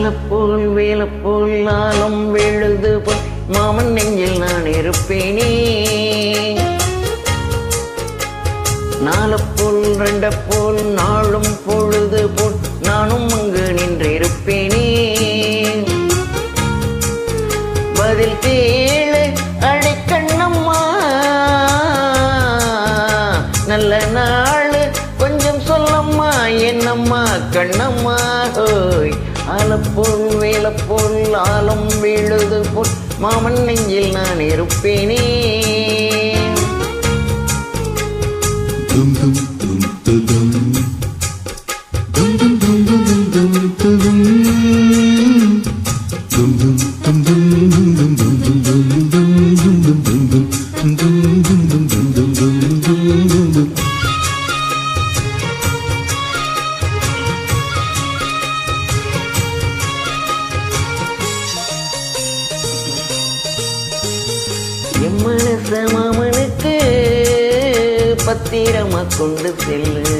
நாளப்போல் வேலப்போல் நாளும் விழுது போல் மாமன் நெஞ்சில் நான் இருப்பேனே. நாளப்போல் ரெண்டப்போல் நாளும் பொழுது போல் நானும் அங்கு நின்றிருப்பேனே. பதில் கேளு அடைக்கண்ணம்மா, நல்ல நாள் கொஞ்சம் சொல்லம்மா, என்னம்மா கண்ணம்மா. ஹோய் ஆலப்போல் வேலப்போல் ஆலம் விழுது போல் மாமன் நெஞ்சில் நான் இருப்பேனே. என் மனச மாமனுக்கு பத்திரமா கொண்டு செல்லு,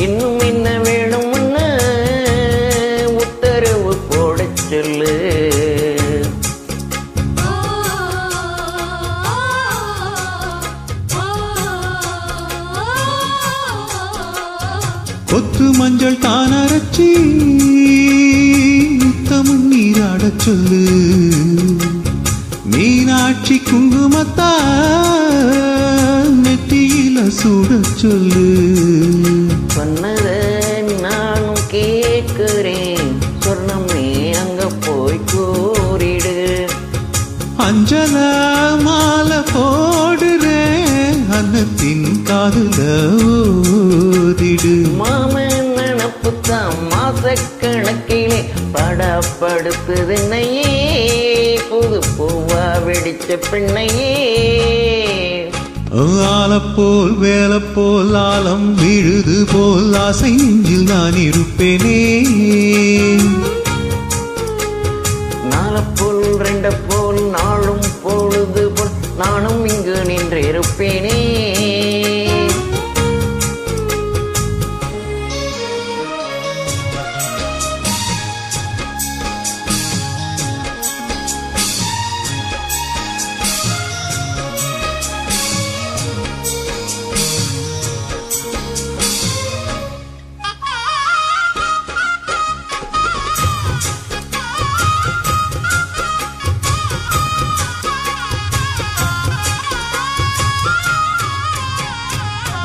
இன்னும் என்ன வேணும்னு உத்தரவு போட சொல்லு. கொத்து மஞ்சள் தான் அரைச்சி முத்தமும் நீராடச் சொல்லு, மீனாட்சி குங்குமத்தா நெத்தியில சூடச் சொல்லு. சொன்னத நானும் கேட்கிறேன், சொர்ணமே அங்க போய் கூறிடு. அஞ்சல மாலை போடுறேன், அன்னத்தின் காதுல ஓதிடு. மாமன் நினப்புத்தான் மாசக்கணக்கிலே படப்படுத்துதென்னையே, புது பூவா வெடிச்ச பெண்ணையே. ஆலப்போல் வேலப்போல் ஆலம் விழுது போல் ஆசை நெஞ்சில் நான் இருப்பேனே. நாளப்போல் ரெண்டப்போல் நாளும் பொழுது போல் நானும் இங்கு நின்று இருப்பேனே.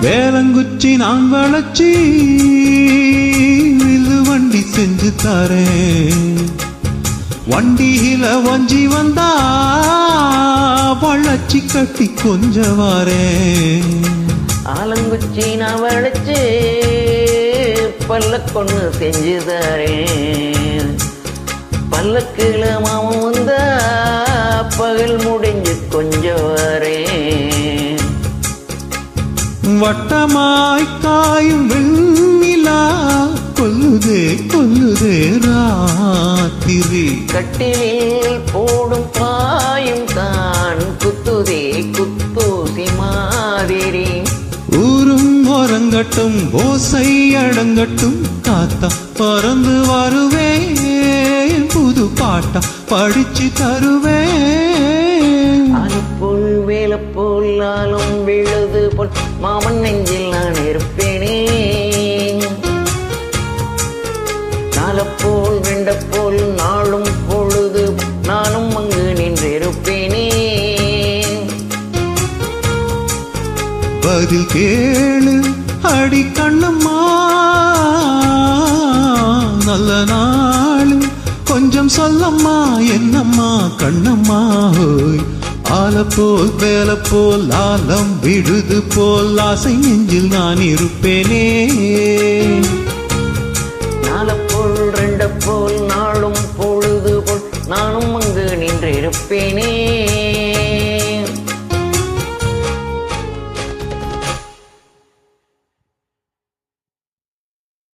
வேலங்குச்சி நான் வளர்ச்சி வில்லு வண்டி செஞ்சு தாரேன், வண்டியில வஞ்சி வந்தா வளர்ச்சி கட்டி கொஞ்சம் வாரேன். ஆலங்குச்சி நான் வளைச்சு பல்லக்கொன்னு செஞ்சு தரேன், பல்லக்குல மாமன் வந்தா பகல் முடிஞ்சு கொஞ்சம் வரேன். வட்டமாய் காயும் வெண்ணிலா கொல்லுதே கொல்லுதே ராத்திரி, கட்டிலில் போடும் பாயும் தான் குத்துதே குத்தூசி மாதிரி. ஊரும் ஒரங்கட்டும் ஓசை அடங்கட்டும், காத்தா பறந்து வருவேன், புது பாட்டா படிச்சு தருவேன். ஆலப்போல் வேலப்போல் ஆலும் விழுது போல் மாமன் நெஞ்சில் நான் இருப்பேனே. நாளப்போல் ரெண்டப்போல் நாளும் பொழுது நானும் அங்கு நின்று இருப்பேனே. பதில் கேளு அடி கண்ணம்மா, நல்ல நாள் கொஞ்சம் சொல்லம்மா, என்னம்மா கண்ணம்மா. ஹோய் ஆலப்போல் வேலப்போல் ஆலம் விழுது போல் ஆசை நெஞ்சில் நான் இருப்பேனே. நாளப்போல் ரெண்டப்போல் நாளும் பொழுது போல் நானும் அங்கு நின்று இருப்பேனே.